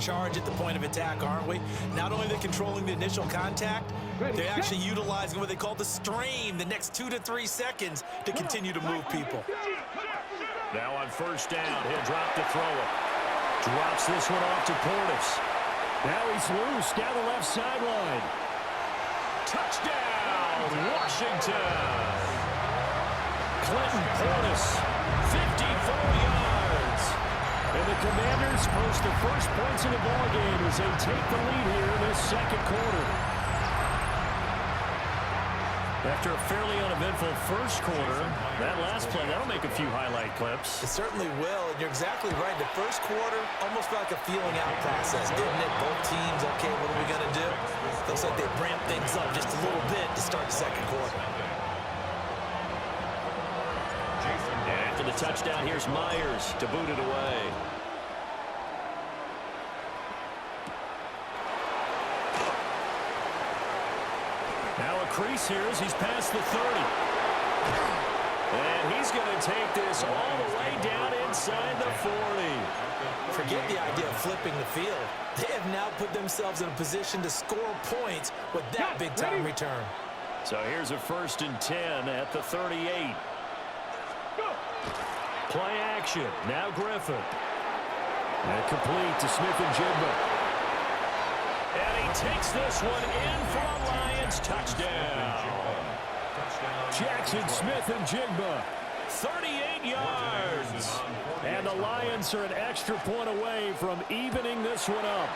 charge at the point of attack, aren't we? Not only are they controlling the initial contact, they're actually utilizing what they call the strain the next 2 to 3 seconds to continue to move people. Now on first down, he'll drop to throw it. Drops this one off to Portis. Now he's loose down the left sideline. Touchdown, Washington. Clinton Portis, 54 yards. And the Commanders post the first points in the ballgame as they take the lead here in this second quarter. After a fairly uneventful first quarter, that last play, that'll make a few highlight clips. It certainly will, and you're exactly right. The first quarter almost felt like a feeling out process, didn't it? Both teams, okay, what are we going to do? Looks like they ramped things up just a little bit to start the second quarter. And after the touchdown, here's Myers to boot it away. Now a crease here as he's past the 30. And he's going to take this all the way down inside the 40. Forget the idea of flipping the field. They have now put themselves in a position to score points with that big-time return. So here's a 1st and 10 at the 38. Play action. Now Griffin. And complete to Smith-Njigba. And he takes this one in for a Lions touchdown. Jackson Smith-Njigba, 38 yards. And the Lions are an extra point away from evening this one up.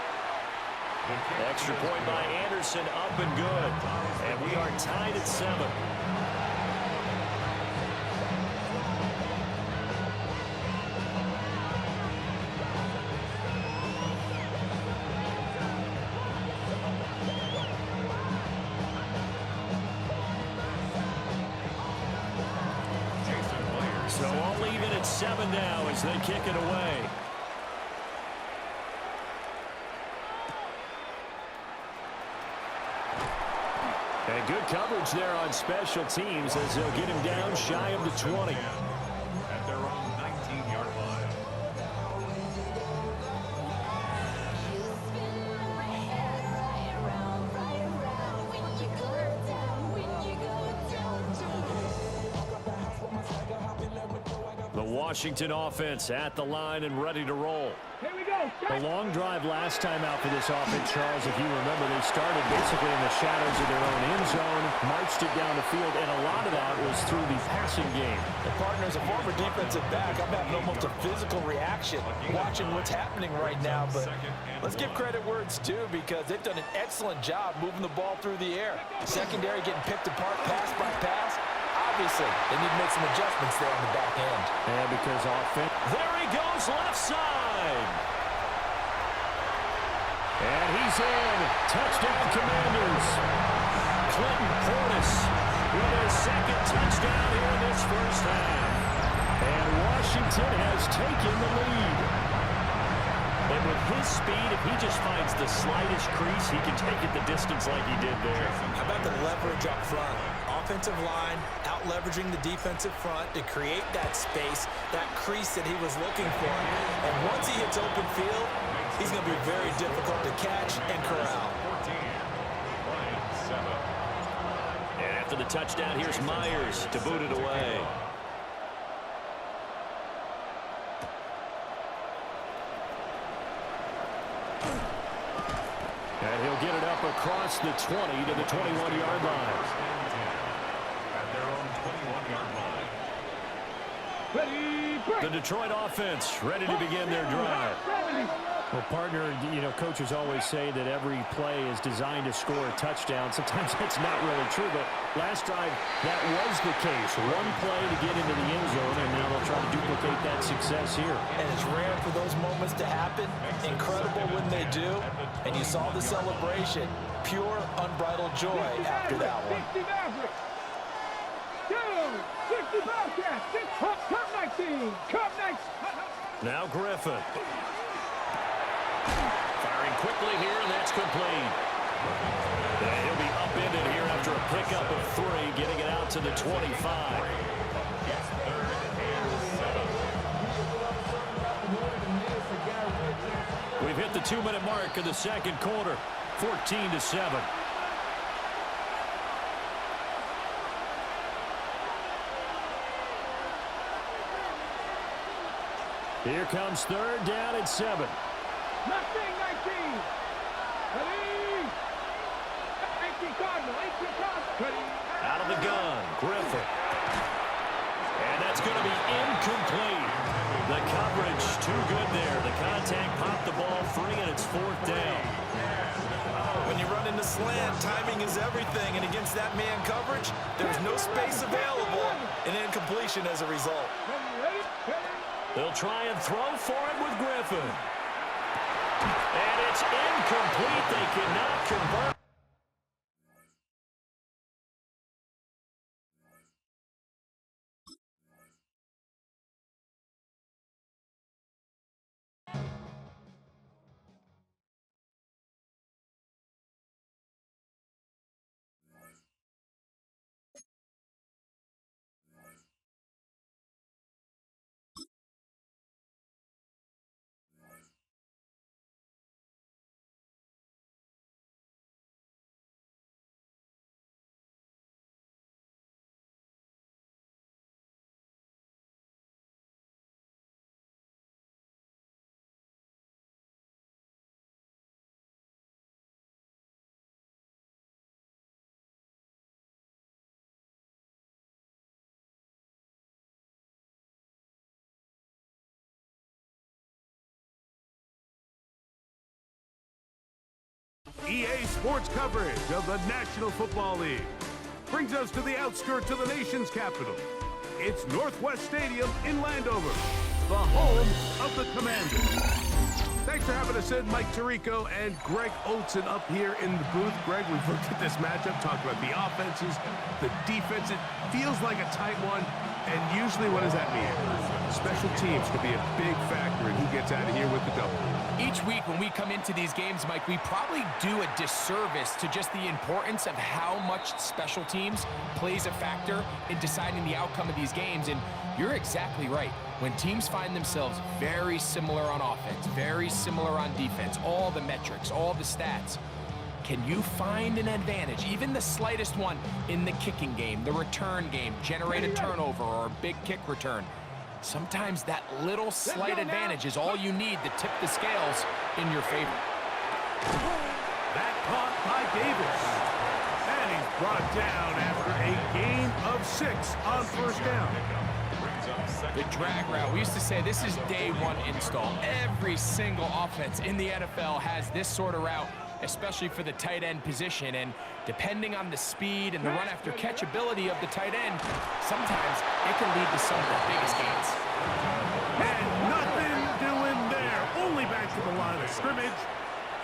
Extra point by Anderson, up and good. And we are tied at 7. So all even at 7 now as they kick it away. And good coverage there on special teams as they'll get him down shy of the 20. At their own 19-yard line. The Washington offense at the line and ready to roll. Here we go. A long drive last time out for this offense, Charles. If you remember, they started basically in the shadows of their own end zone, marched it down the field, and a lot of that was through the passing game. The partner's a former defensive back. I'm having almost a physical reaction watching what's happening right now. But let's give credit where it's due because they've done an excellent job moving the ball through the air. Secondary getting picked apart pass by pass. Obviously, they need to make some adjustments there on the back end. Yeah, because offense. There he goes, left side. And he's in. Touchdown, Commanders. Clinton Portis with his second touchdown here in this first half. And Washington has taken the lead. And with his speed, if he just finds the slightest crease, he can take it the distance like he did there. How about the leverage up front? Offensive line out-leveraging the defensive front to create that space, that crease that he was looking for. And once he hits open field, he's going to be very difficult to catch and corral. 14, Lions 7. And after the touchdown, here's Myers to boot it away. And he'll get it up across the 20 to the 21-yard line. At their own 21-yard line. Ready, break. The Detroit offense ready to begin their drive. 70. Well, partner, you know, coaches always say that every play is designed to score a touchdown. Sometimes that's not really true, but last drive, that was the case. One play to get into the end zone, and now they'll try to duplicate that success here. And it's rare for those moments to happen. Incredible when they do. And you saw the celebration. Pure, unbridled joy after that one. 60 Mavericks. 60 Bobcats. Cup 19. Cup 19. Now Griffin. Firing quickly here, and that's complete. And he'll be upended here after a pickup of 3, getting it out to the 25. It's 3rd and 7. We've hit the 2-minute mark of the second quarter, 14-7. Here comes third down and 7. Nothing, 19. Ready? 18 Cardinal, 18 Cardinal. Out of the gun, Griffin. And that's going to be incomplete. The coverage too good there. The contact popped the ball free, and it's fourth down. When you run into slant, timing is everything, and against that man coverage, there's no space available, and incompletion as a result. They'll try and throw for it with Griffin. And it's incomplete. They cannot convert. EA Sports coverage of the National Football League brings us to the outskirts of the nation's capital. It's Northwest Stadium in Landover, the home of the Commanders. Thanks for having us in, Mike Tirico and Greg Olson up here in the booth. Greg, we've looked at this matchup, talked about the offenses, the defense. It feels like a tight one, and usually what does that mean? Special teams could be a big factor in who gets out of here with the double. Each week when we come into these games, Mike, we probably do a disservice to just the importance of how much special teams plays a factor in deciding the outcome of these games. And you're exactly right. When teams find themselves very similar on offense, very similar on defense, all the metrics, all the stats, can you find an advantage, even the slightest one, in the kicking game, the return game, generate a turnover or a big kick return? Sometimes that little slight advantage is all you need to tip the scales in your favor. That caught by Davis. And he's brought down after a gain of 6 on first down. The drag route. We used to say this is day one install. Every single offense in the NFL has this sort of route, especially for the tight end position. And depending on the speed and the run after catch ability of the tight end, sometimes it can lead to some of the biggest gains. And nothing doing there. Only back to the line of scrimmage.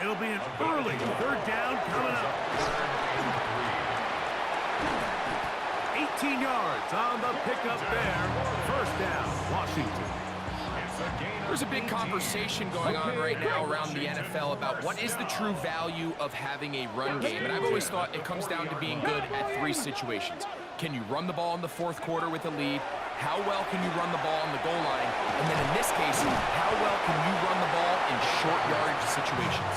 It'll be an early third down coming up. 18 yards on the pickup there. First down, Washington. There's a big conversation going on right now around the NFL about what is the true value of having a run game. And I've always thought it comes down to being good at 3 situations. Can you run the ball in the fourth quarter with a lead? How well can you run the ball on the goal line? And then in this case, how well can you run the ball in short yardage situations?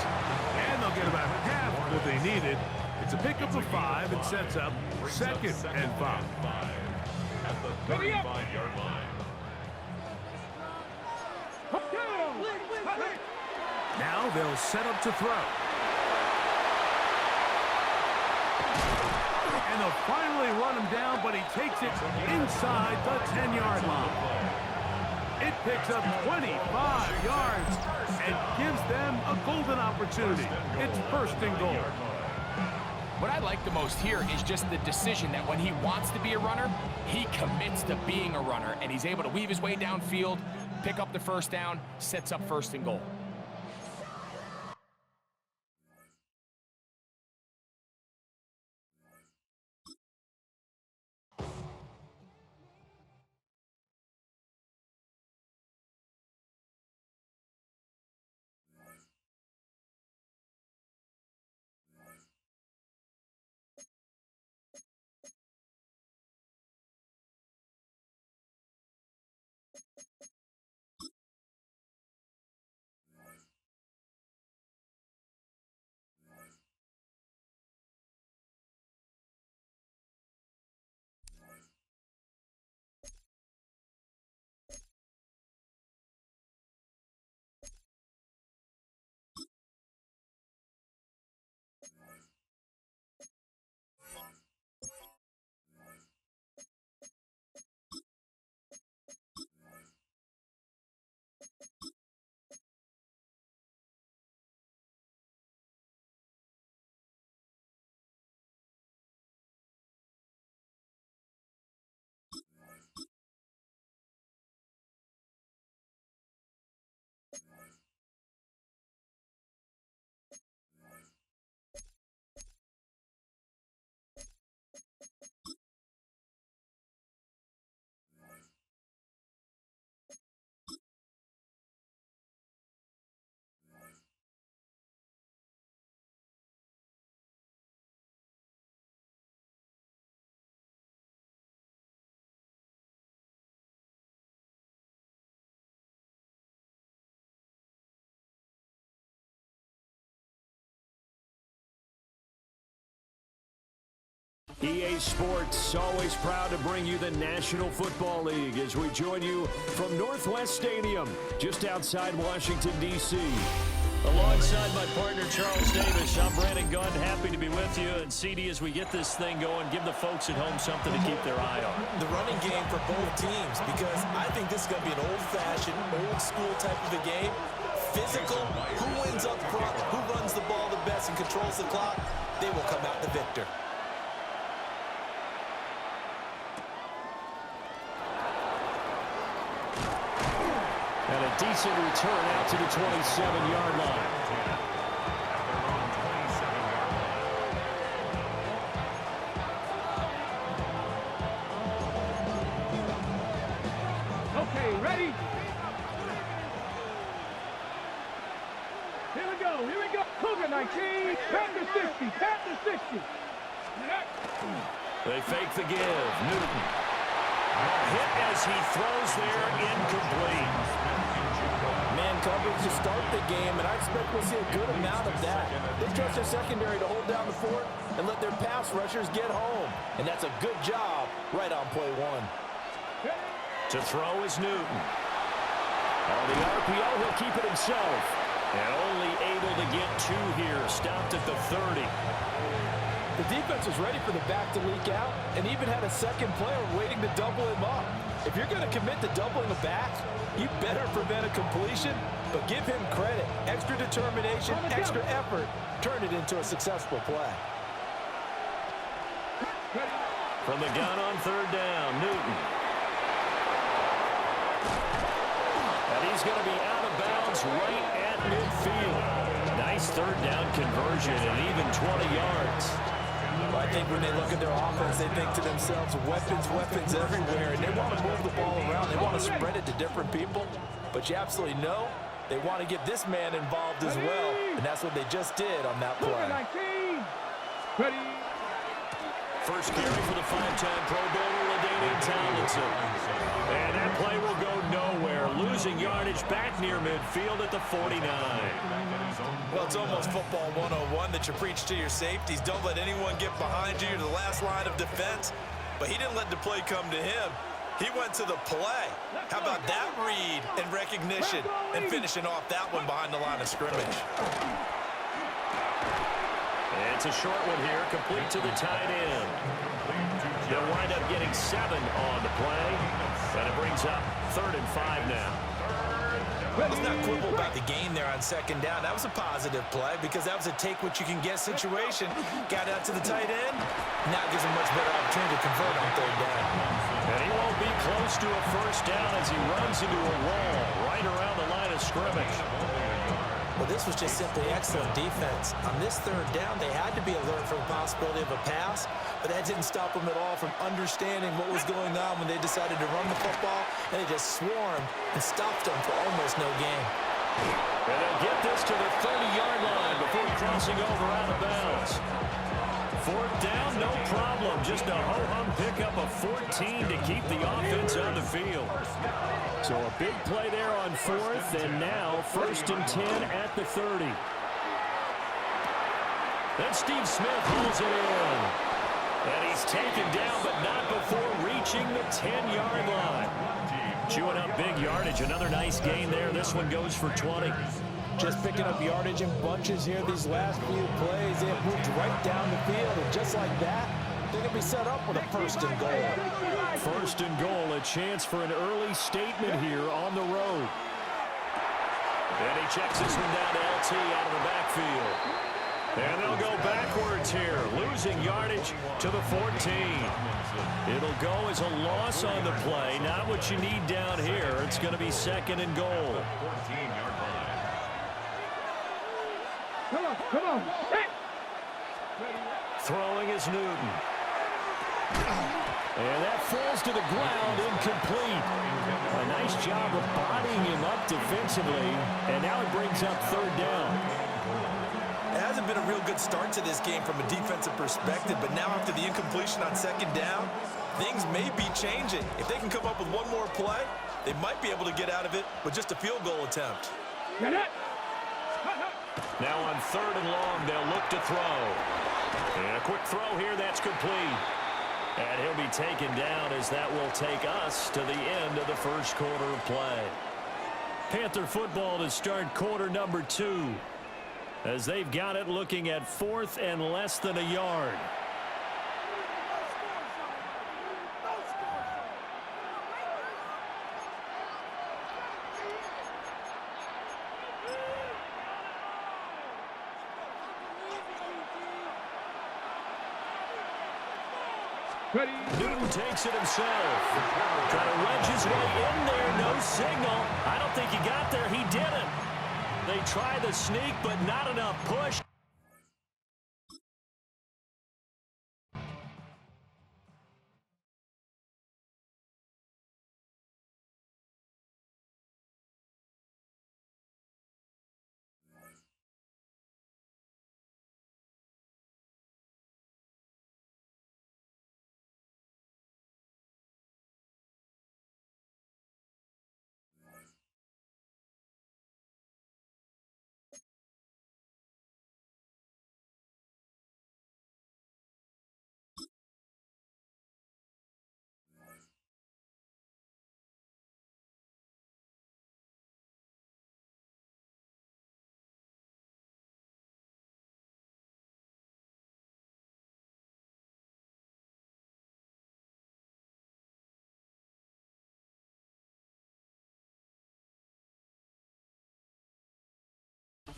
And they'll get about half what they needed. It's a pickup of 5 and sets up second and 5. At the 35-yard line. Now they'll set up to throw. And they'll finally run him down, but he takes it inside the 10-yard line. It picks up 25 yards and gives them a golden opportunity. It's first and goal. What I like the most here is just the decision that when he wants to be a runner, he commits to being a runner, and he's able to weave his way downfield, pick up the first down, sets up first and goal. EA Sports, always proud to bring you the National Football League as we join you from Northwest Stadium, just outside Washington, D.C. Alongside my partner, Charles Davis, I'm Brandon Gunn, happy to be with you. And CD, as we get this thing going, give the folks at home something to keep their eye on. The running game for both teams, because I think this is going to be an old-fashioned, old-school type of a game. Physical, who wins up front, who runs the ball the best and controls the clock, they will come out the victor. And a decent return out to the 27-yard line. Okay, ready? Here we go. Cougar 19, Panther 60, Panther 60. They fake the give. Newton. Hit as he throws there, incomplete. Man coverage to start the game, and I expect we'll see a good amount of that. They trust their secondary to hold down the fort and let their pass rushers get home. And that's a good job right on play one. To throw is Newton. On the RPO, he'll keep it himself. And only able to get two here. Stopped at the 30. The defense was ready for the back to leak out and even had a second player waiting to double him up. If you're going to commit to doubling a back, you better prevent a completion, but give him credit. Extra determination, extra effort, turn it into a successful play. From the gun on third down, Newton. And he's going to be out of bounds right at midfield. Nice third down conversion and even 20 yards. Well, I think when they look at their offense, they think to themselves, weapons everywhere, and they want to move the ball around. They want to spread it to different people, but you absolutely know they want to get this man involved as well, and that's what they just did on that play. 19, ready. First carry for the five-time Pro Bowler, LaDainian Tomlinson. And that play will go nowhere. Losing yardage back near midfield at the 49. Well, it's almost football 101 that you preach to your safeties. Don't let anyone get behind you. You're the last line of defense. But he didn't let the play come to him. He went to the play. How about that read and recognition and finishing off that one behind the line of scrimmage? It's a short one here, complete to the tight end. They'll wind up getting 7 on the play, and it brings up 3rd and 5 now. Let's not quibble about the gain there on second down. That was a positive play because that was a take-what-you-can-get situation. Got out to the tight end. Now it gives him much better opportunity to convert on third down. And he won't be close to a first down as he runs into a wall right around the line of scrimmage. Well, this was just simply excellent defense. On this third down, they had to be alert for the possibility of a pass, but that didn't stop them at all from understanding what was going on when they decided to run the football, and they just swarmed and stopped them for almost no gain. And they'll get this to the 30-yard line before crossing over out of bounds. Fourth down, no problem. Just a ho-hum pickup of 14 to keep the offense on the field. So a big play there on fourth, and now 1st and 10 at the 30. Then Steve Smith holds it in. And he's taken down, but not before reaching the 10-yard line. Chewing up big yardage. Another nice gain there. This one goes for 20. Just picking up yardage in bunches here these last few plays. They have moved right down the field, and just like that, they're going to be set up with a 1st and goal. 1st and goal, a chance for an early statement here on the road. And he checks this one down to LT out of the backfield. And they'll go backwards here, losing yardage to the 14. It'll go as a loss on the play, not what you need down here. It's going to be 2nd and goal. Come on. Throwing is Newton. And that falls to the ground, incomplete. A nice job of bodying him up defensively, and now it brings up 3rd down. It hasn't been a real good start to this game from a defensive perspective, but now after the incompletion on 2nd down, things may be changing. If they can come up with one more play, they might be able to get out of it with just a field goal attempt. Now on 3rd and long, they'll look to throw. And a quick throw here, that's complete. And he'll be taken down as that will take us to the end of the first quarter of play. Panther football to start quarter number 2. As they've got it looking at 4th and less than a yard. Ready. Newton takes it himself. Trying to wedge his way in there. No signal. I don't think he got there. He didn't. They try the sneak, but not enough push.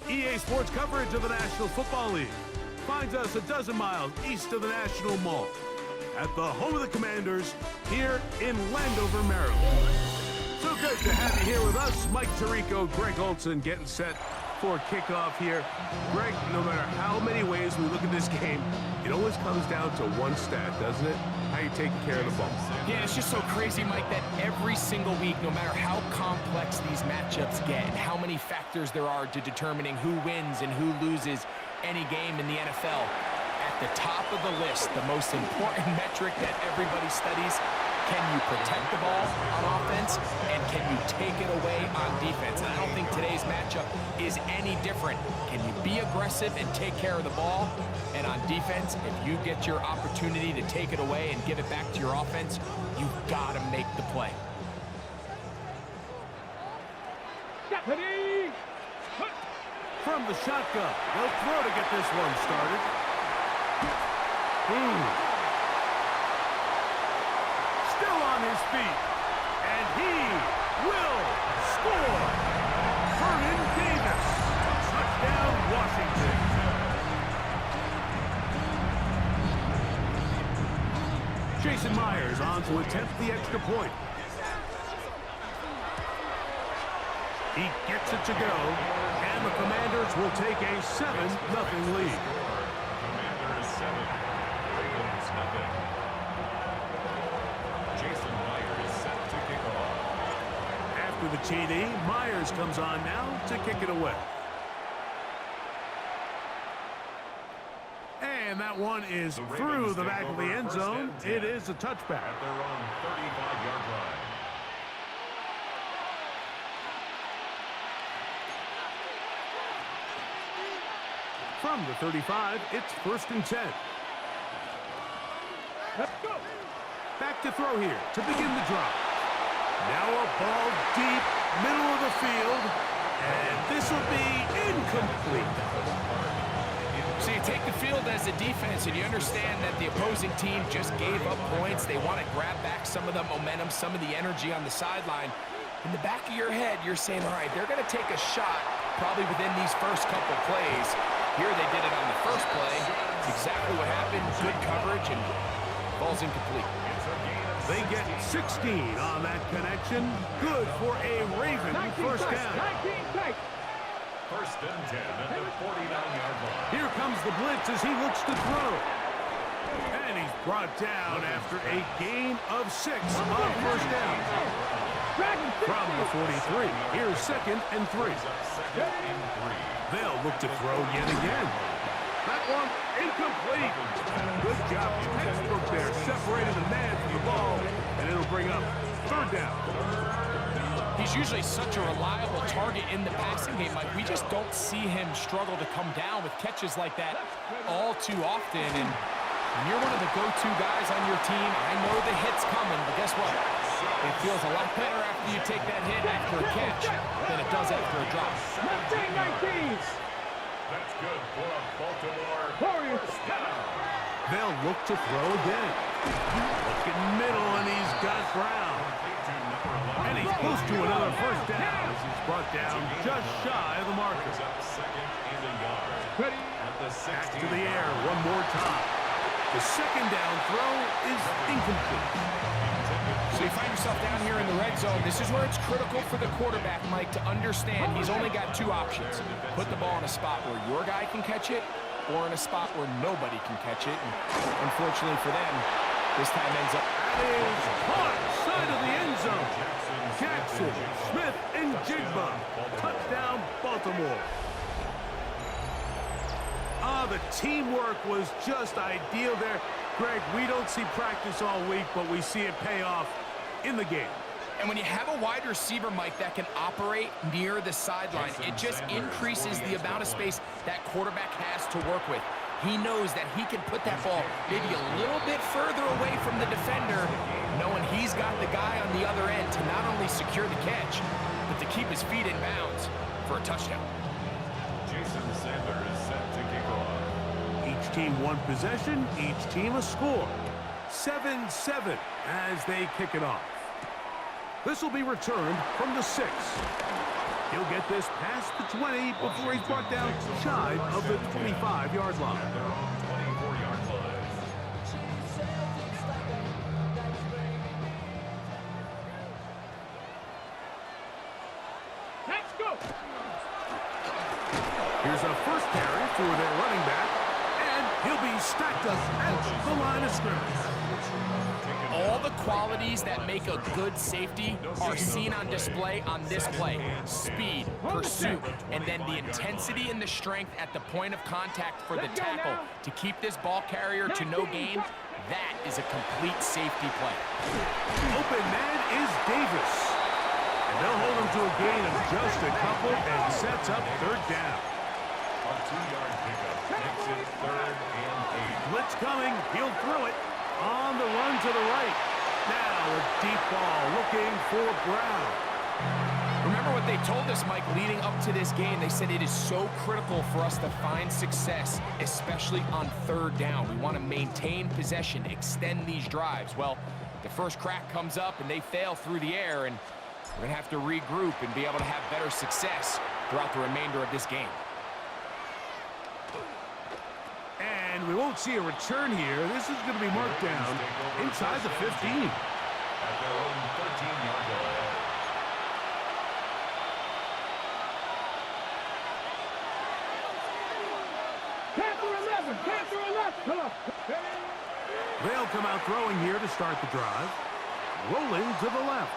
EA Sports coverage of the National Football League finds us a dozen miles east of the National Mall at the home of the Commanders here in Landover, Maryland. So good to have you here with us. Mike Tirico, Greg Olson getting set for kickoff here. Greg, no matter how many ways we look at this game, it always comes down to one stat, doesn't it? How you taking care of the ball. Yeah, it's just so crazy, Mike, that every single week, no matter how complex these matchups get, and how many factors there are to determining who wins and who loses any game in the NFL, at the top of the list, the most important metric that everybody studies: can you protect the ball on offense, and can you take it away on defense? And I don't think today's matchup is any different. Can you be aggressive and take care of the ball? And on defense, if you get your opportunity to take it away and give it back to your offense, you've got to make the play. Ready. From the shotgun, they'll throw to get this one started. Still on his feet, and he will score. Vernon Davis, touchdown Washington. Jason Myers on to attempt the extra point. He gets it to go, and the Commanders will take a 7-0 lead. Commanders 7, Ravens nothing. Jason Myers set to kick off. After the TD, Myers comes on now to kick it away. And that one is through the back of the end zone. It is a touchback. At their own 35-yard line. From the 35, it's 1st and 10. Let's go. Back to throw here to begin the drive. Now a ball deep, middle of the field, and this will be incomplete. So you take the field as a defense, and you understand that the opposing team just gave up points. They want to grab back some of the momentum, some of the energy on the sideline. In the back of your head, you're saying, all right, they're going to take a shot probably within these first couple plays. Here they did it on the first play. It's exactly what happened. Good coverage, and ball's incomplete. They get 16 on that connection. Good for a Raven first down. 19 tight. 1st and 10 at the 49-yard line. Here comes the blitz as he looks to throw. And he's brought down after a gain of 6 on first down. From the 43, here's 2nd and 3. Second and 3. They'll look to throw yet again. That one incomplete. Good job. Textbook there. Separated the man from the ball, and it'll bring up third down. He's usually such a reliable target in the passing game, Mike. We just don't see him struggle to come down with catches like that all too often. And when you're one of the go-to guys on your team, I know the hit's coming, but guess what? It feels a lot better after you take that hit after a catch than it does after a drop. 19-19. That's good for a Baltimore Warriors. They'll look to throw again. Looking middle, and he's got Brown. And he's close to another first down as he's brought down just shy of the marker. second and a yard. Ready. At the 16. Back to the air one more time. The second down throw is incomplete. So you find yourself down here in the red zone. This is where it's critical for the quarterback, Mike, to understand he's only got two options. Put the ball in a spot where your guy can catch it or in a spot where nobody can catch it. And unfortunately for them, this time ends up... That is caught side of the end zone. Jackson, Smith, and Jigba. Touchdown, Baltimore. The teamwork was just ideal there. Greg, we don't see practice all week, but we see it pay off in the game. And when you have a wide receiver, Mike, that can operate near the sideline, it just increases the amount of space that quarterback has to work with. He knows that he can put that ball maybe a little bit further away from the defender, knowing he's got the guy on the other end to not only secure the catch, but to keep his feet in bounds for a touchdown. Jason Sandler is set to kick off. Each team one possession, each team a score. 7-7 as they kick it off. This will be returned from the 6. He'll get this past the 20 before he's brought down shy of the 25-yard line. Their own 24-yard line. Let's go. Here's a first carry for their running back, and he'll be stacked up at the line of scrimmage. All the qualities that make a good safety are seen on display on this play. Speed, pursuit, and then the intensity and the strength at the point of contact for the tackle to keep this ball carrier to no gain. That is a complete safety play. Open man is Davis. And they'll hold him to a gain of just a couple and sets up third down. A 2-yard pickup makes it 3rd and 8. Blitz coming. He'll throw it. On the run to the right. Now a deep ball looking for Brown. Remember what they told us, Mike, leading up to this game. They said it is so critical for us to find success, especially on third down. We want to maintain possession, extend these drives. Well, the first crack comes up and they fail through the air, and we're going to have to regroup and be able to have better success throughout the remainder of this game. And we won't see a return here. This is going to be marked down inside the 15. At their own 13-yard line. Panther 11. Panther 11. Come on. They'll come out throwing here to start the drive. Rolling to the left.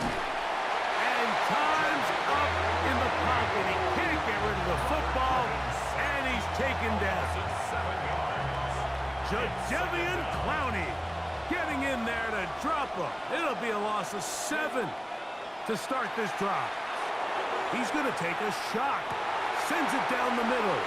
And time's up in the pocket. He can't get rid of the football. And he's taken down. 7 yards. Jadeveon Clowney getting in there to drop him. It'll be a loss of 7 to start this drive. He's going to take a shot. Sends it down the middle.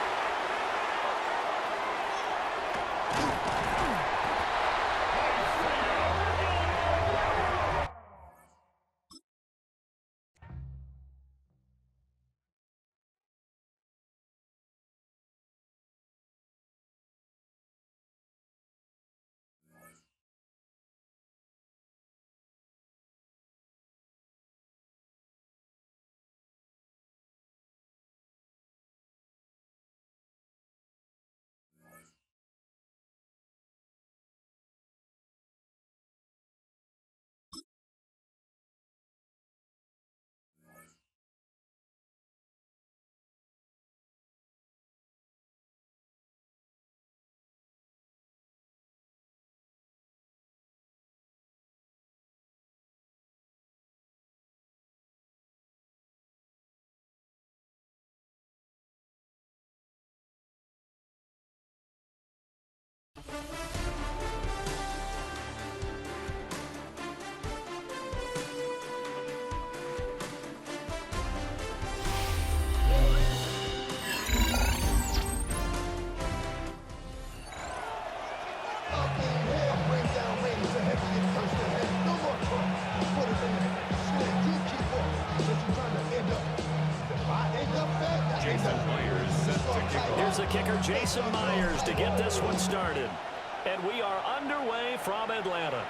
Jason Myers set to kick off. Here's the kicker, Jason Myers, to get this one started. And we are underway from Atlanta.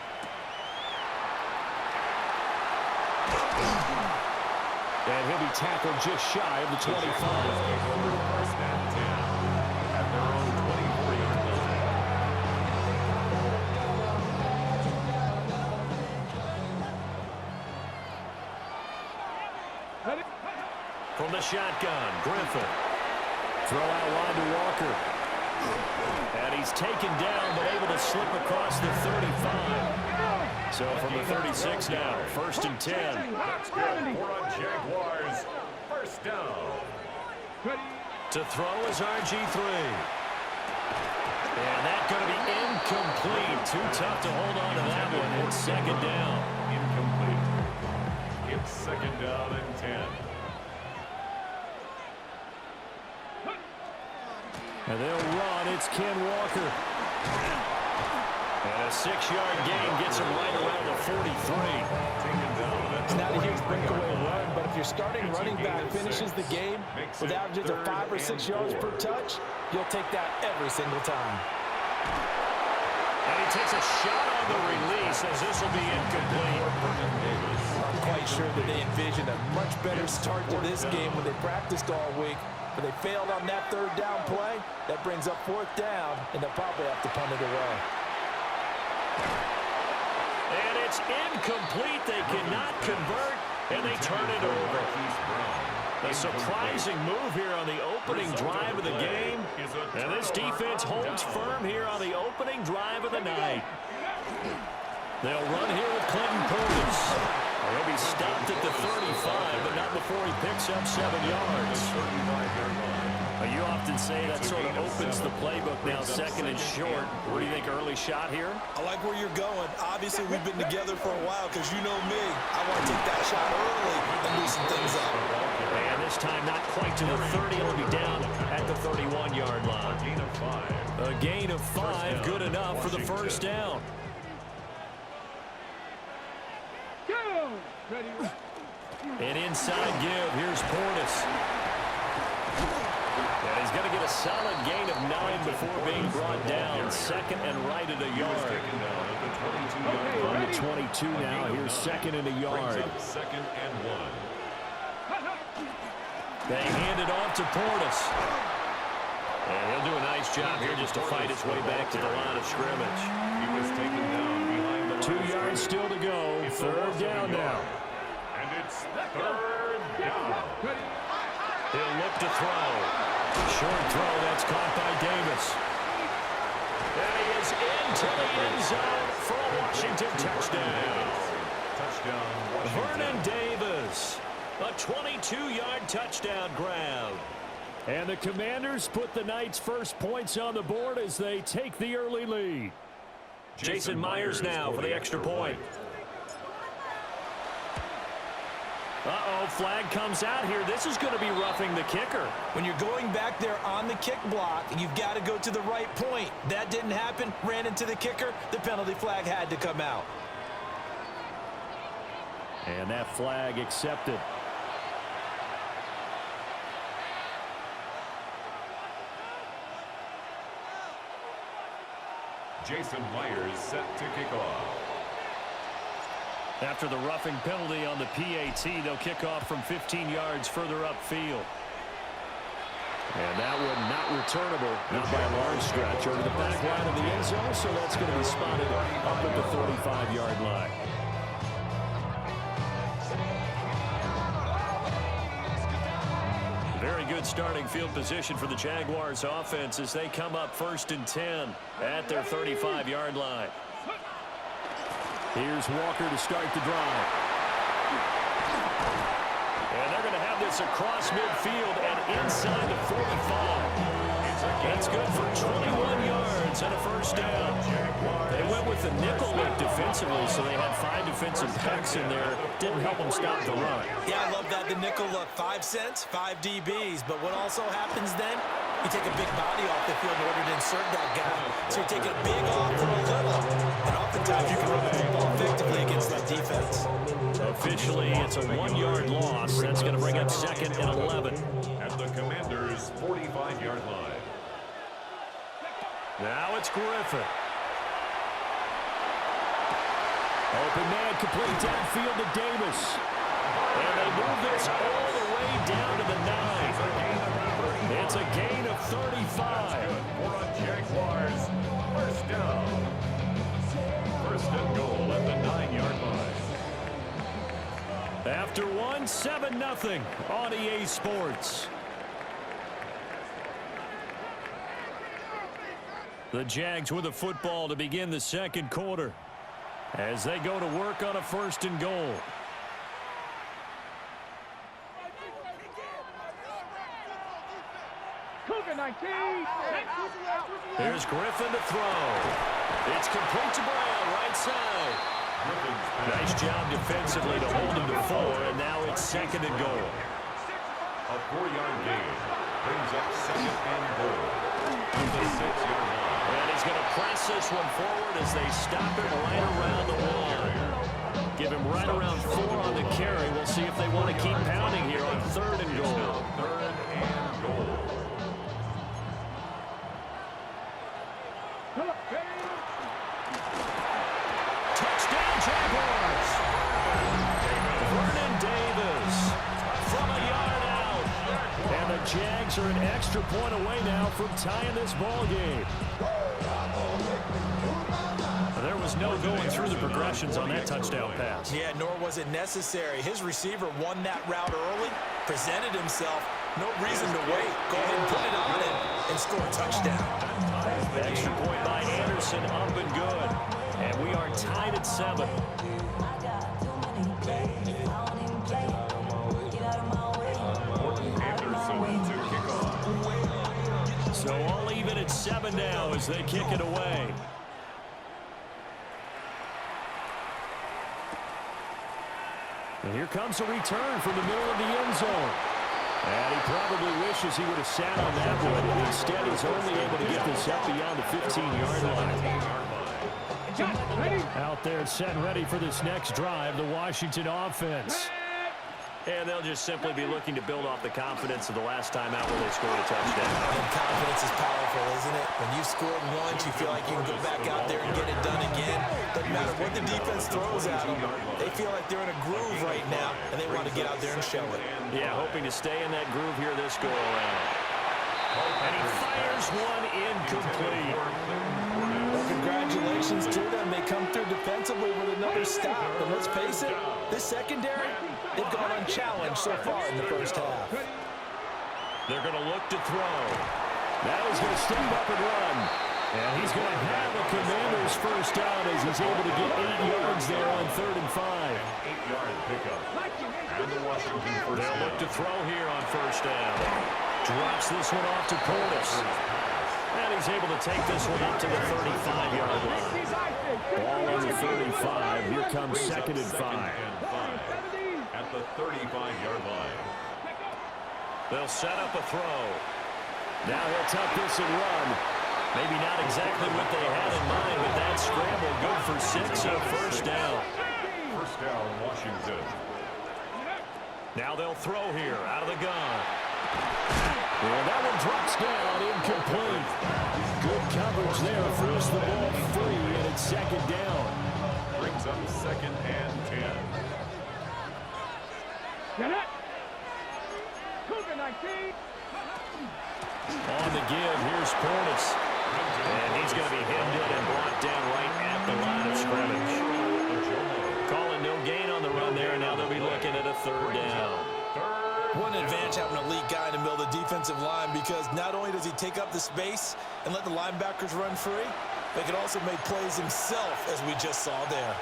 And he'll be tackled just shy of the 25. First and 10 at their own 24-yard line. From the shotgun, Griffin. Throw out wide to Walker. And he's taken down, but able to slip across the 35. So from the 36 now, first and 10. That's good for a Jaguars. First down. To throw is RG3. And that's going to be incomplete. Too tough to hold on to that one. It's second down. Incomplete. It's second down and 10. And they'll run. It's Ken Walker. And a 6-yard gain gets him right around the 43. It's not a huge breakaway run, but if your starting running back finishes the game with averages of 5 or 6 yards per touch, you'll take that every single time. And he takes a shot on the release as this will be incomplete. I'm quite sure that they envisioned a much better start to this game when they practiced all week. But they failed on that third down play. That brings up fourth down, and they'll probably have to punt it away. And it's incomplete. They cannot convert, and they turn it over. A surprising move here on the opening drive of the game. And this defense holds firm here on the opening drive of the night. They'll run here with Clinton Portis. He'll be stopped at the 35, but not before he picks up 7 yards. You often say that sort of opens the playbook now, second and short. What do you think, early shot here? I like where you're going. Obviously, we've been together for a while because you know me. I want to take that shot early and loosen things up. And this time not quite to the 30. It'll be down at the 31-yard line. A gain of 5, good enough for the first down. An inside give. Here's Portis. And he's going to get a solid gain of 9 before being brought down. Second and right at a yard. On the 22 now. Here's second and a yard. Second and 1. They hand it off to Portis. And he'll do a nice job here just to fight his way back to the line of scrimmage. He was taken down behind the 2 yards still to go. Third down now. And it's third down. He'll look to throw. Short throw, that's caught by Davis. And he is into the end zone for a Washington touchdown. Touchdown, Washington. Vernon Davis, a 22-yard touchdown grab. And the Commanders put the Knights' first points on the board as they take the early lead. Jason Myers now for the extra point. Uh-oh, flag comes out here. This is going to be roughing the kicker. When you're going back there on the kick block, you've got to go to the right point. That didn't happen. Ran into the kicker. The penalty flag had to come out. And that flag accepted. Jason Myers set to kick off. After the roughing penalty on the PAT, they'll kick off from 15 yards further upfield. And that one not returnable, not by a large stretch, over the back line of the end zone, so that's going to be spotted up at the 35-yard line. Very good starting field position for the Jaguars offense as they come up first and 10 at their 35-yard line. Here's Walker to start the drive. And they're going to have this across midfield and inside the 45. That's good for 21 yards and a first down. They went with the nickel look defensively, so they had 5 defensive backs in there. Didn't help them stop the run. Yeah, I love that. The nickel look, 5 cents, 5 DBs. But what also happens then? You take a big body off the field in order to insert that guy. So you're taking a big off for a little. And oftentimes you can run the football effectively against that defense. Officially, it's a 1-yard loss. That's going to bring up 2nd and 11. At the Commanders' 45-yard line. Now it's Griffin. Open man complete downfield to Davis. And they move this all the way down to the 9. It's a gain of 35. For a Jaguars first down. First and goal at the 9-yard line. After 1, 7-0 on EA Sports. The Jags with the football to begin the second quarter as they go to work on a 1st and goal. Here's Griffin to throw. It's complete to Brown, right side. Nice job defensively to hold him to 4, and now it's 2nd and goal. A 4-yard gain brings up 2nd and goal at the 6-yard line. And he's going to press this one forward as they stop him right around the wall. Give him right around 4 on the carry. We'll see if they want to keep pounding here on 3rd and goal. 3rd and goal. Touchdown, Jaguars! Vernon Davis from a yard out. And the Jags are an extra point away now from tying this ball game. There was no going through the progressions on that touchdown pass. Yeah, nor was it necessary. His receiver won that route early, presented himself. No reason to wait. Go ahead and put it on him and score a touchdown. Extra point by Anderson, up and good. And we are tied at 7. So all even at 7 now as they kick it away. And here comes a return from the middle of the end zone. And he probably wishes he would have sat on that one. But instead, he's only able to get this up beyond the 15-yard line. Out there set and ready for this next drive, the Washington offense. And they'll just simply be looking to build off the confidence of the last time out where they scored a touchdown. And confidence is powerful, isn't it? When you scored once, you feel like you can go back out there and get it done again. Doesn't matter what the defense throws at them. They feel like they're in a groove right now, and they want to get out there and show it. Yeah, hoping to stay in that groove here this go-around. And he fires one incomplete. Well, congratulations to them. They come through defensively with another stop. But let's face it, this secondary, they've gone unchallenged so far in the first half. They're going to look to throw. Now he's going to stand up and run. And he's going to have a Commander's first down as he's able to get 8 yards there on 3rd and 5. 8-yard pickup. And the Washington first They'll down. look to throw here on 1st down. Drops this one off to Portis. And he's able to take this one up to the 35-yard line. Ball on the 35. Here comes 2nd and 5. At the 35-yard line. They'll set up a throw. Now he'll tuck this and run. Maybe not exactly what they had in mind, but that scramble good for 6 on 1st down. First down, Washington. Now they'll throw here out of the gun. And that one drops down, incomplete. Good coverage there, force the ball free, and it's 2nd down. Brings up 2nd and 10. Get it. Cougar 19. On the give, here's Portis. And he's going to be hemmed in and brought down right at the line of scrimmage. Calling no gain on the run there, and now they'll be looking at a 3rd down. What an advantage having an elite guy in the middle of the defensive line, because not only does he take up the space and let the linebackers run free, but he can also make plays himself, as we just saw there.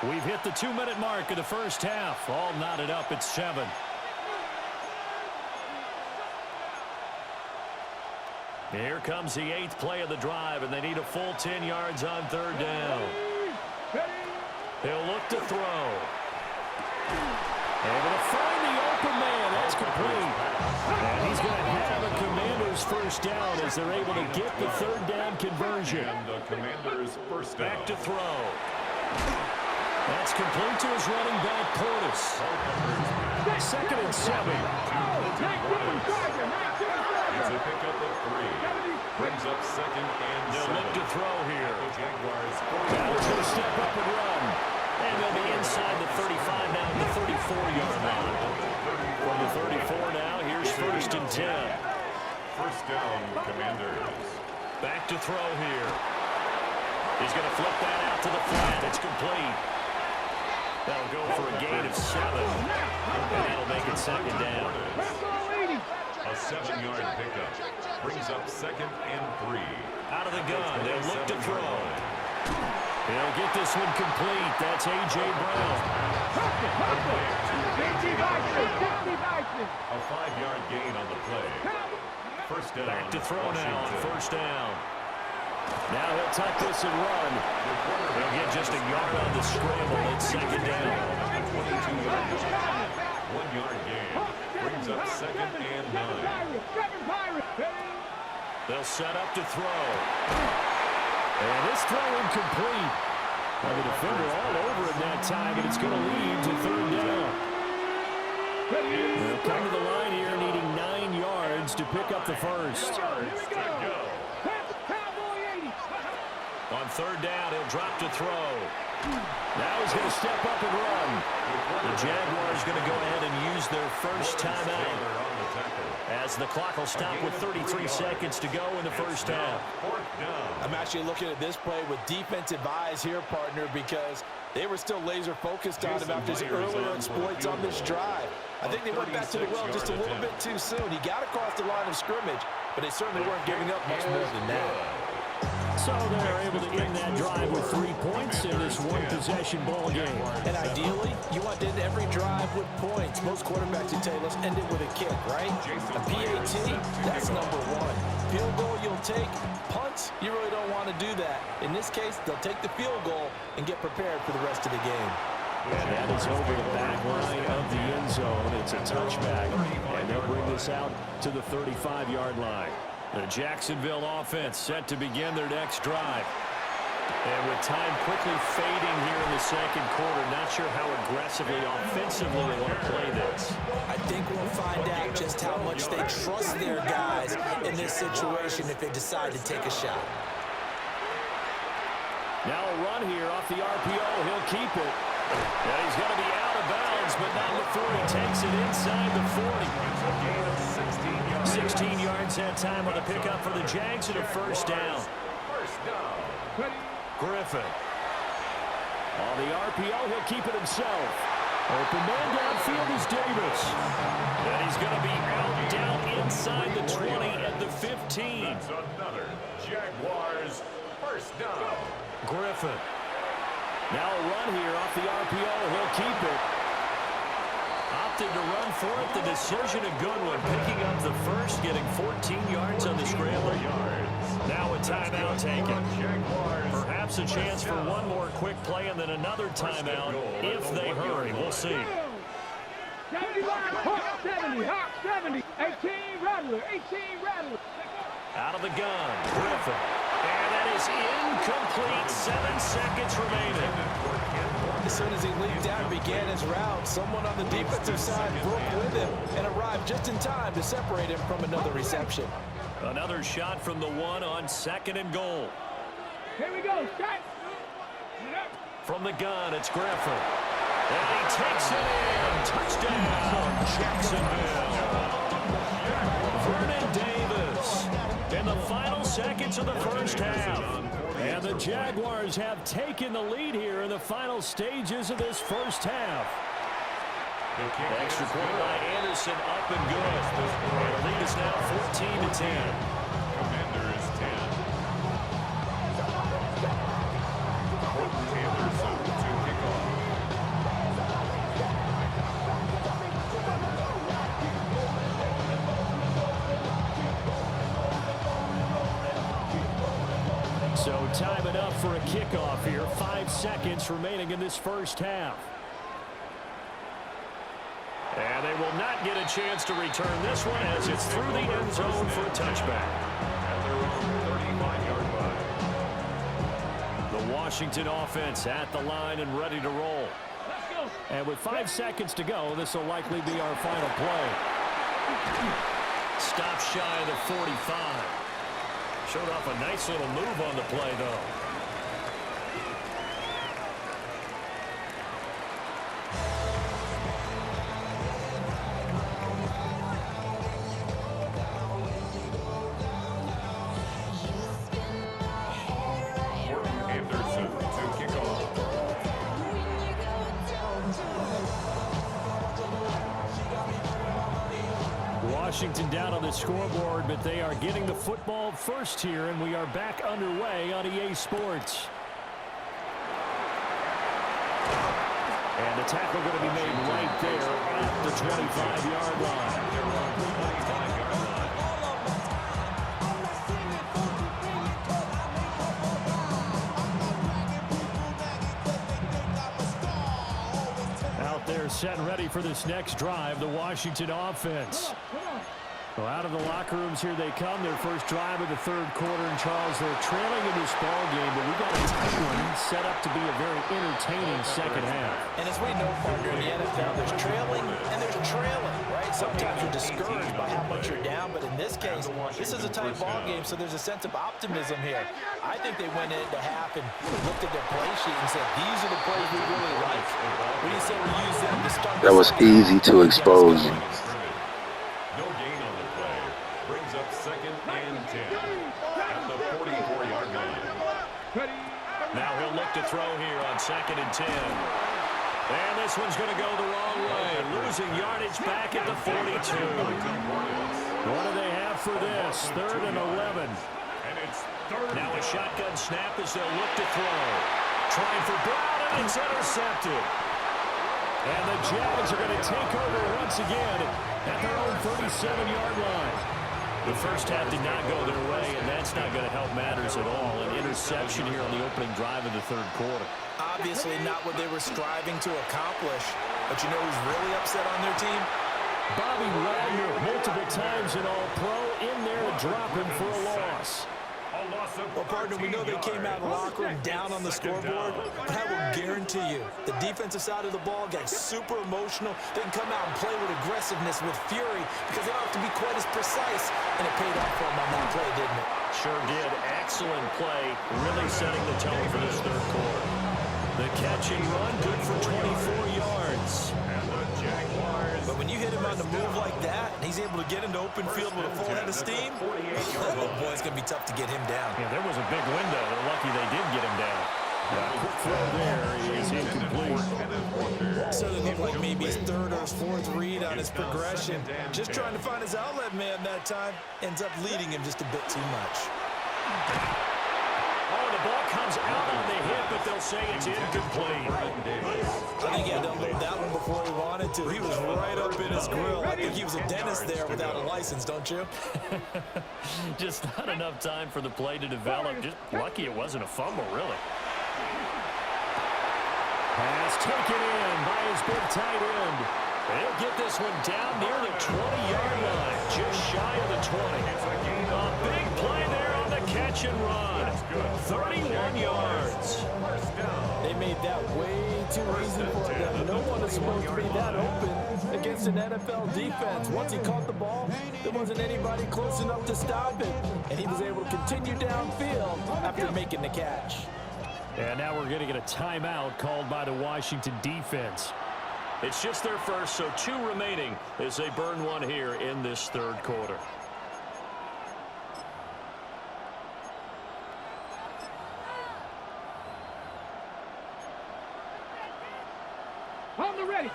We've hit the 2-minute mark of the first half. All knotted up at 7. Here comes the 8th play of the drive, and they need a full 10 yards on 3rd down. He'll look to throw. Able to find the open man. That's complete. And he's going to have a Commander's Commanders first down as they're able to get the third down conversion. And the Commanders first down. Back to throw. That's complete to his running back, Portis. 2nd and 7. It's a pickup of 3. Brings up 2nd and 7. They'll look to throw here. The Jaguars. Now he's going to step up and run. And they'll be inside the 35 now, the 34-yard line. From the 34 now, here's 1st and 10. First down, Commanders. Back to throw here. He's going to flip that out to the flat. It's complete. That'll go for a gain of 7. And that'll make it 2nd down. A 7-yard pickup. Brings up 2nd and 3. Out of the gun. They'll look to throw. He'll get this one complete. That's A.J. Brown. A 5-yard gain on the play. First down. Back to throw now on 1st down. Now he'll tuck this and run. He'll get just a yard on the scramble. It's 2nd down. 1-yard gain. Brings up 2nd and 9. They'll set up to throw. And this throw incomplete. Well, the defender all over it that time, but it's going to lead to 3rd down. They'll come to the line here needing 9 yards to pick up the first. On 3rd down, he'll drop to throw. Now he's going to step up and run. The Jaguars going to go ahead and use their first timeout as the clock will stop with 33 seconds to go in the first half. I'm actually looking at this play with defensive eyes here, partner, because they were still laser focused on him after his earlier exploits on this drive. I think they went back to the well just a little bit too soon. He got across the line of scrimmage, but they certainly weren't giving up much more than that. So they're able to end that drive with 3 points in this one-possession ball game. And ideally, you want to end every drive with points. Most quarterbacks would tell you, let's end it with a kick, right? A PAT, that's number 1. Field goal you'll take. Punts, you really don't want to do that. In this case, they'll take the field goal and get prepared for the rest of the game. And that is over the back line of the end zone. It's a touchback, and they'll bring this out to the 35-yard line. The Jacksonville offense set to begin their next drive. And with time quickly fading here in the 2nd quarter, not sure how aggressively, offensively they want to play this. I think we'll find out just how much they trust their guys in this situation if they decide to take a shot. Now a run here off the RPO. He'll keep it. And he's going to be out of bounds, but not before he takes it inside the 40. 16 yards that time on the pickup for the Jags and a first down. Griffin. On the RPO, he'll keep it himself. Open man downfield is Davis. And he's going to be out down inside the 20 at the 15. That's another Jaguars first down. Griffin. Now a run here off the RPO. He'll keep it. Opted to run for it. The decision a good one. Picking up the first, getting 14 yards on the scramble. Now a timeout taken. Perhaps a chance for one more quick play and then another timeout if they hurry. We'll see. 70, 18 Rattler, 18 Rattler. Out of the gun, Griffin. And that is incomplete. 7 seconds remaining. As soon as he leaped out and began his route, someone on the defensive side broke with him and arrived just in time to separate him from another reception. Another shot from the 1 on 2nd and goal. Here we go, Scott. From the gun, it's Griffin. And he takes it in. Touchdown, Jacksonville. Vernon Davis in the final seconds of the first half. And the Jaguars have taken the lead here in the final stages of this first half. Extra point by Anderson, up and good. And the lead is now 14-10. Commanders 10. Anderson to kick off. So time it up for a kickoff here. 5 seconds remaining in this first half. And they will not get a chance to return this one as it's through the end zone for a touchback. At their own 35-yard line. The Washington offense at the line and ready to roll. And with 5 seconds to go, this will likely be our final play. Stop shy of the 45. Showed off a nice little move on the play, though. Anderson to kick off. Washington down on the scoreboard, but they are getting the football first here, and we are back underway on EA Sports. And the tackle going to be made right there at the 25-yard line. Out there set and ready for this next drive, the Washington offense. Well, out of the locker rooms here they come. Their first drive of the third quarter. And Charles, they're trailing in this ball game, but we got a tight one set up to be a very entertaining second half. And as we know, partner, in the NFL, there's trailing and there's trailing, right? Sometimes you're discouraged by how much you're down, but in this case, this is a tight ball game, so there's a sense of optimism here. I think they went into half and looked at their play sheet and said, these are the plays we really like. What do you say we use them to start? That was easy to expose. No gain on the play. Brings up 2nd and 10 at the 44-yard line. Now he'll look to throw here on 2nd and 10. And this one's going to go the wrong way. Losing yardage back at the 42. What do they have for this? 3rd and 11. Now a shotgun snap as they'll look to throw. Trying for Brown, and it's intercepted. And the Jags are going to take over once again at their own 37-yard line. The first half did not go their way, and that's not going to help matters at all. An interception here on the opening drive of the third quarter. Obviously not what they were striving to accomplish. But you know who's really upset on their team? Bobby Wagner, multiple times an All-Pro, in there to drop him for a loss. Well, partner, we know they came out of the locker room down on the scoreboard, but I will guarantee you the defensive side of the ball got super emotional. They can come out and play with aggressiveness, with fury, because they don't have to be quite as precise, and it paid off for them on that play, didn't it? Sure did. Excellent play, really setting the tone for this third quarter. The catch and run, good for 24 yards. But when you hit him on the move like that, and he's able to get into open field with a full head of steam, oh boy, it's going to be tough to get him down. Yeah, there was a big window. They're lucky they did get him down. Quick throw there is incomplete. So it looked like maybe his 3rd or his 4th read on his progression. Just trying to find his outlet man that time. Ends up leading him just a bit too much. Oh, the ball comes out on the hit, but they'll say it's incomplete. I think he had to unload that one before he wanted to. He was right up in his grill. I think he was a dentist there without a license, don't you? Just not enough time for the play to develop. Just lucky it wasn't a fumble, really. Pass taken in by his big tight end. He'll get this one down near the 20-yard line, just shy of the 20. A big play there on the catch and run. 31 yards. They made that way too easy for them. No one is supposed to be that open against an NFL defense. Once he caught the ball, there wasn't anybody close enough to stop it. And he was able to continue downfield after making the catch. And now we're going to get a timeout called by the Washington defense. It's just their first, so 2 remaining as they burn one here in this third quarter. On the ready.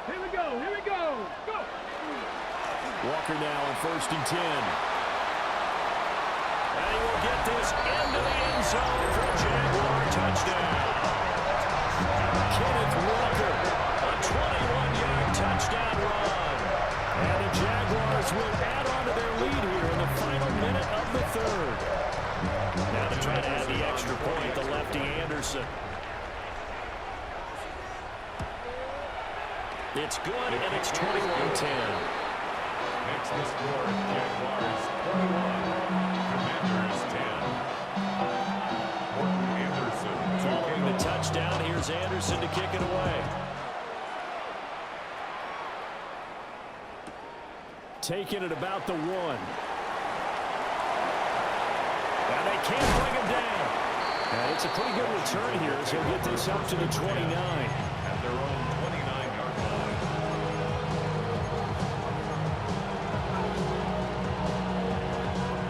Here we go. Here we go. Go. Walker now on 1st and 10. And he will get this into the end zone for a Jaguar touchdown. Kenneth Walker, a 21-yard touchdown run. And the Jaguars will add on to their lead here in the final minute of the third. Now to try to add the extra point, the lefty Anderson. It's good, and it's 21-10. Next to score, Jaguars 21, Commanders 10. Morton Anderson. Following the touchdown, here's Anderson to kick it away. Taking it about the 1. And they can't bring him down. And it's a pretty good return here as he'll get this up to the 29. At their own 29-yard line.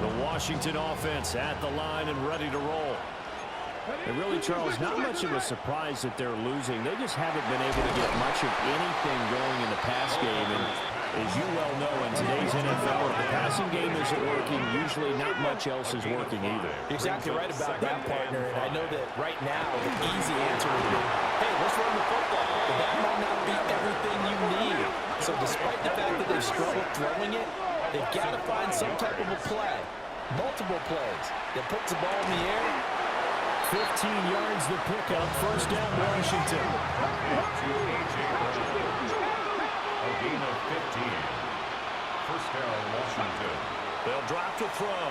The Washington offense at the line and ready to roll. And really, Charles, not much of a surprise that they're losing. They just haven't been able to get much of anything going in the pass game. And as you well know, in today's NFL, if the passing game isn't working, usually not much else is working either. Exactly right about that, partner. And I know that right now the easy answer would be, hey, let's run the football. But that might not be everything you need. So despite the fact that they've struggled throwing it, they've got to find some type of a play, multiple plays, that puts the ball in the air. 15 yards the pickup, first down Washington. A gain of 15. First down, Washington. They'll drop the throw.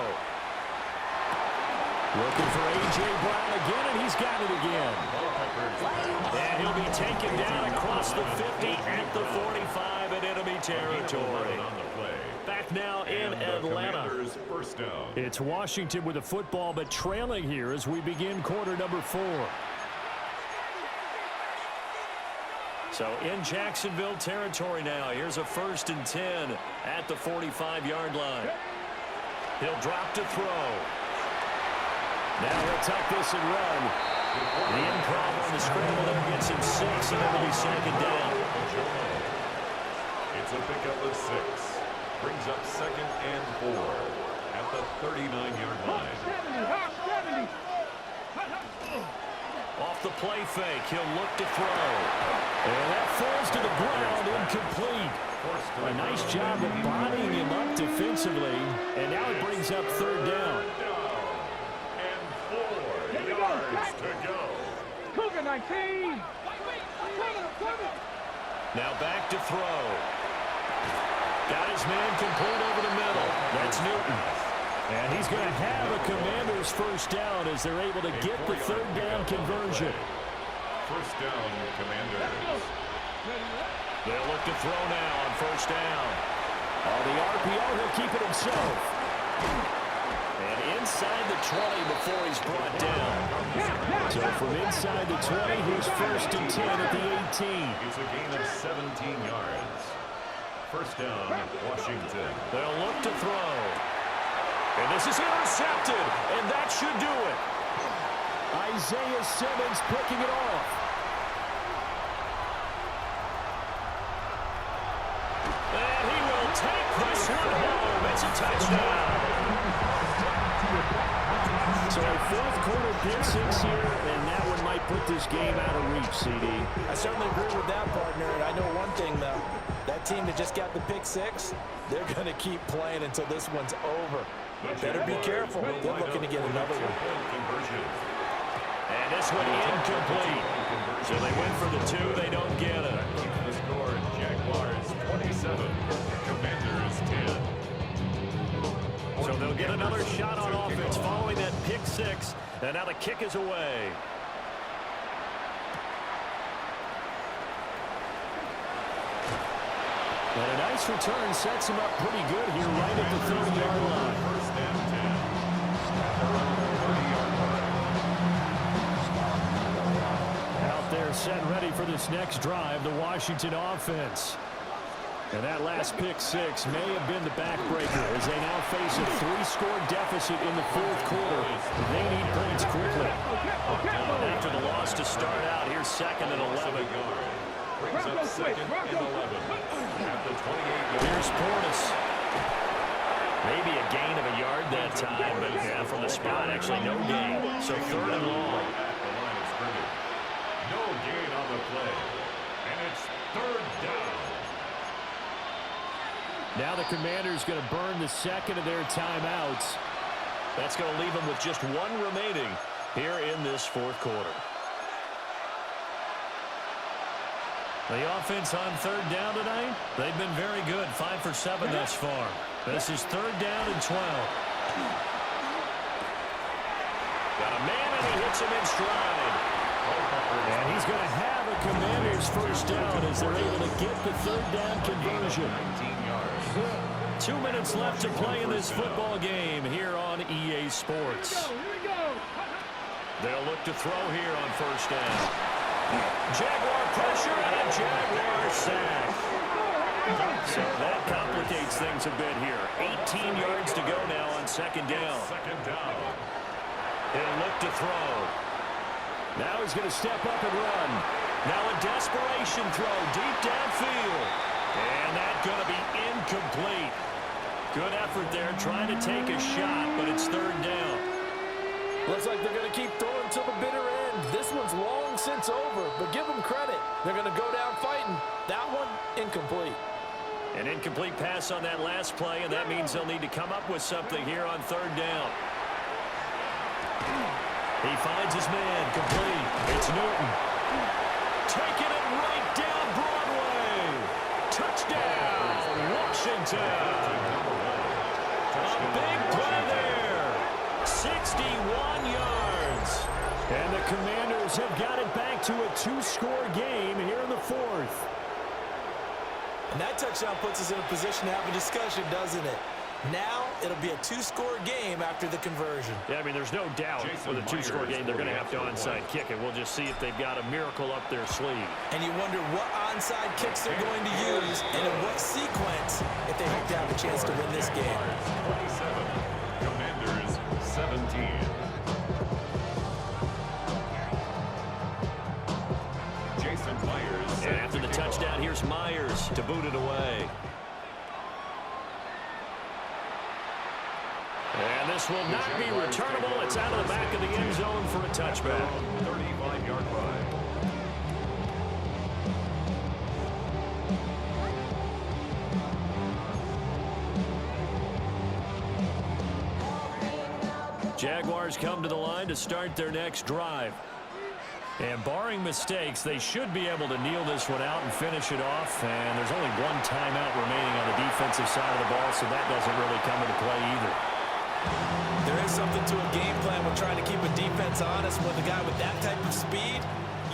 Looking for A.J. Brown again, and he's got it again. And he'll be taken down across the 50 at the 45 in enemy territory. Back now in Atlanta. First down. It's Washington with the football, but trailing here as we begin quarter number 4. So in Jacksonville territory now. Here's a 1st and 10 at the 45-yard line. He'll drop to throw. Now he'll tuck this and run. The improv on the scramble there gets him 6, and it'll be second down. It's a pickup of 6. Brings up 2nd and 4 at the 39-yard line. Off the play fake, he'll look to throw. And that falls to the ground, incomplete. A nice job of bodying him up defensively, and now it brings up 3rd down. And 4 yards to go. Cougar 19. Now back to throw. Got his man complete over the middle. That's Newton. And he's going to have a Commanders first down as they're able to get the 3rd down conversion. First down, Commanders. They'll look to throw now on first down. On the RPO, he'll keep it himself. And inside the 20 before he's brought down. So from inside the 20, here's 1st and 10 at the 18. It's a gain of 17 yards. First down, Washington. They'll look to throw. And this is intercepted, and that should do it. Isaiah Simmons picking it off. And he will take this one home. It's a touchdown. So a 4th quarter pick 6 here, and that one might put this game out of reach, CD. I certainly agree with that, partner. And I know one thing, though. That team that just got the pick 6, they're going to keep playing until this one's over. Better be careful. They're looking to get another one. And this one incomplete. So they went for the 2. They don't get it. The score, Jaguars 27, Commanders 10. So they'll get another shot on offense following that pick 6. And now the kick is away. And a nice return sets him up pretty good here right at the 30-yard line. First and 10. Out there set ready for this next drive, the Washington offense. And that last pick 6 may have been the backbreaker as they now face a 3-score deficit in the 4th quarter. They need points quickly. After the loss to start out, here's 2nd and 11. Brings up 2nd and 11 at the 28-yard. Here's Portis. Maybe a gain of a yard that time, but yeah, from the spot, actually no gain. So 3rd and long. At the line of scrimmage. No gain on the play. And it's 3rd down. Now the Commanders going to burn the 2nd of their timeouts. That's going to leave them with just 1 remaining here in this 4th quarter. The offense on third down tonight, they've been very good, 5 for 7 thus far. This is third down and 12. Got a man, and he hits him in stride. And he's going to have a Commanders first down as they're able to get the third down conversion. 2 minutes left to play in this football game here on EA Sports. They'll look to throw here on first down. Jaguar pressure and a Jaguar sack. So that complicates things a bit here. 18 yards to go now on second down. He'll look to throw. Now he's going to step up and run. Now a desperation throw deep downfield. And that's going to be incomplete. Good effort there trying to take a shot, but it's third down. Looks like they're going to keep throwing till the bitter end. This one's long since over, but give them credit. They're going to go down fighting. That one, incomplete. An incomplete pass on that last play, and that means they'll need to come up with something here on third down. He finds his man, complete. It's Newton. Taking it right down Broadway. Touchdown, Washington. A big play there. 61 yards. And the Commanders have got it back to a 2-score game here in the fourth. And that touchdown puts us in a position to have a discussion, doesn't it? Now it'll be a 2-score game after the conversion. Yeah, I mean, there's no doubt with a 2-score game they're going to have to onside kick it. We'll just see if they've got a miracle up their sleeve. And you wonder what onside kicks they're going to use and in what sequence if they hope to have a chance to win this game. 27, Commanders 17. Jason Myers. And after the touchdown, here's Myers to boot it away. And this will not be returnable. It's out of the back of the end zone for a touchback. 35-yard line. Jaguars come to the line to start their next drive. And barring mistakes, they should be able to kneel this one out and finish it off. And there's only one timeout remaining on the defensive side of the ball, so that doesn't really come into play either. There is something to a game plan with trying to keep a defense honest with a guy with that type of speed.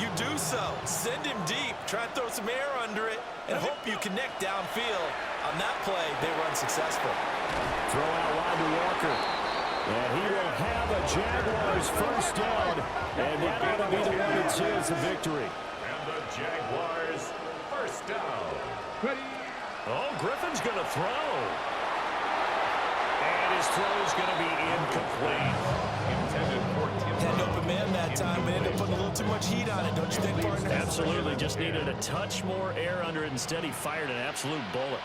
You do so. Send him deep. Try and throw some air under it and hope you connect downfield. On that play, they were unsuccessful. Throw out wide to Walker. And he will have a Jaguars first down. And that ought to be the one that seals the victory. And the Jaguars first down. Oh, Griffin's going to throw. And his throw is going to be incomplete. Intended for Had an open man that time, but ended up putting a little too much heat on it, don't you think, partner? Absolutely. Just needed a touch more air under it. Instead, he fired an absolute bullet.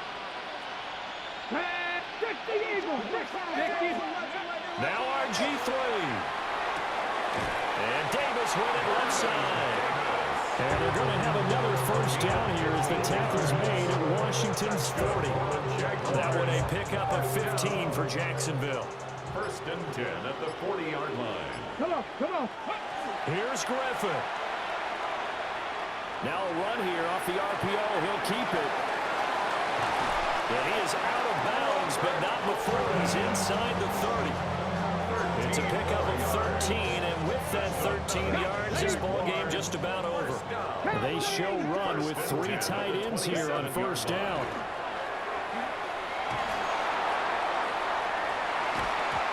Now RG3. And Davis went it left side. And they're going to have another first down here as the tackle's made at Washington's 40. That one a pickup of 15 for Jacksonville. First and 10 at the 40-yard line. Come on. Here's Griffin. Now a run here off the RPO. He'll keep it. And he is out of bounds, but not before he's inside the 30. It's a pickup of 13, and with that 13 yards, this ball game just about over. They show run with 3 tight ends here on first down.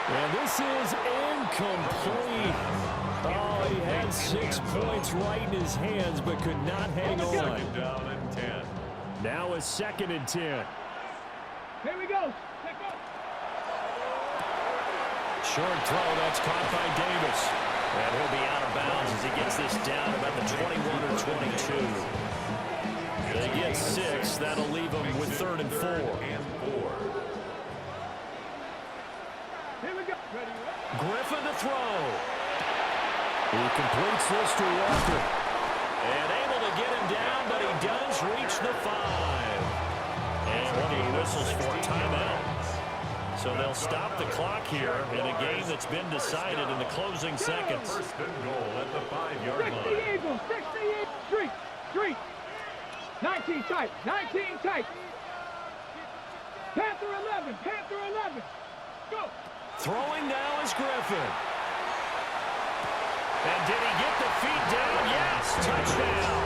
And this is incomplete. Oh, he had 6 points right in his hands, but could not hang on. Second down and 10. Now a second and 10. Here we go. Short throw, that's caught by Davis. And he'll be out of bounds as he gets this down about the 21 or 22. They get 6. That'll leave them with 3rd and 4. Here we go. Griffin to throw. He completes this to Walker. And able to get him down, but he does reach the 5. And one of the whistles for timeout. So they'll stop the clock here in a game that's been decided in the closing seconds. First and goal at the 5-yard line. 60 Eagles. 60 Eagles. Street. 19 tight. 19 tight. Panther 11. Panther 11. Go. Throwing now is Griffin. And did he get the feet down? Yes, touchdown.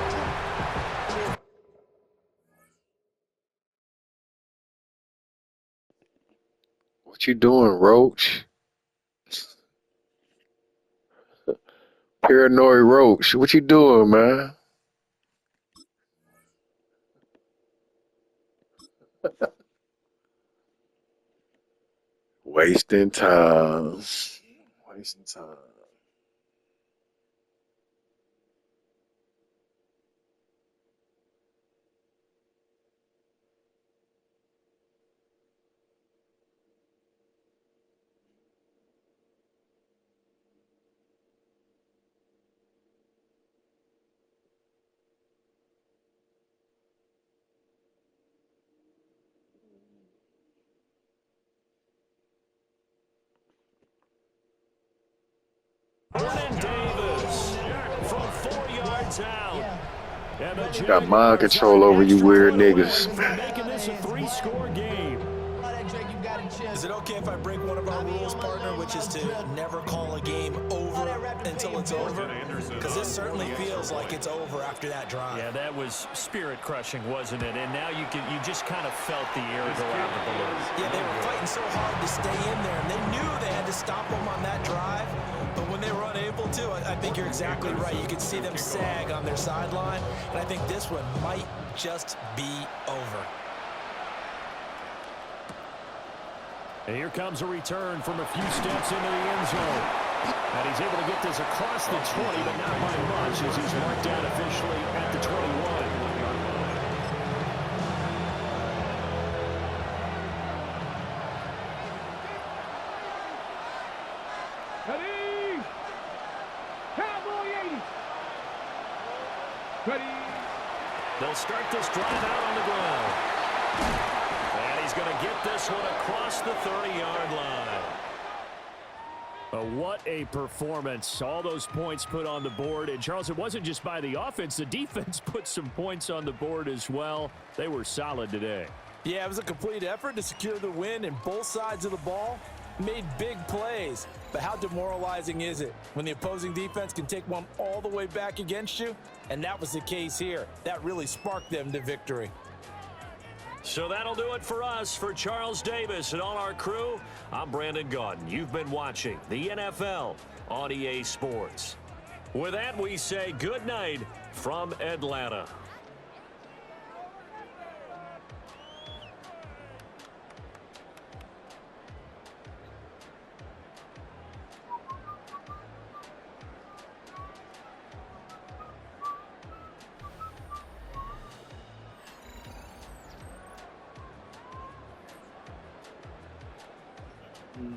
What you doing, Roach? Paranoid Roach. What you doing, man? Wasting time. Wasting time. Vernon Davis from 4 yards out. And the Got mind control over you weird niggas. making this a 3-score game. Is it okay if I break one of our rules, partner, which is to never call a game over until it's over? Because this certainly feels like it's over after that drive. Yeah, that was spirit-crushing, wasn't it? And now you just kind of felt the air go out the balloon. Yeah, they were fighting so hard to stay in there, and they knew they had to stop them on that drive. But when they were unable to, I think you're exactly right. You could see them sag on their sideline, and I think this one might just be over. And here comes a return from a few steps into the end zone. And he's able to get this across the 20, but not by much as he's marked down officially at the 21. Ready. Cowboy 80. Ready. They'll start this drive out on the ground. And he's going to get this one across the 30-yard line. What a performance. All those points put on the board. And, Charles, it wasn't just by the offense. The defense put some points on the board as well. They were solid today. Yeah, it was a complete effort to secure the win, and both sides of the ball made big plays. But how demoralizing is it when the opposing defense can take one all the way back against you? And that was the case here. That really sparked them to victory. So that'll do it for us. For Charles Davis and all our crew, I'm Brandon Gaudin. You've been watching the NFL on EA Sports. With that, we say good night from Atlanta. Mm.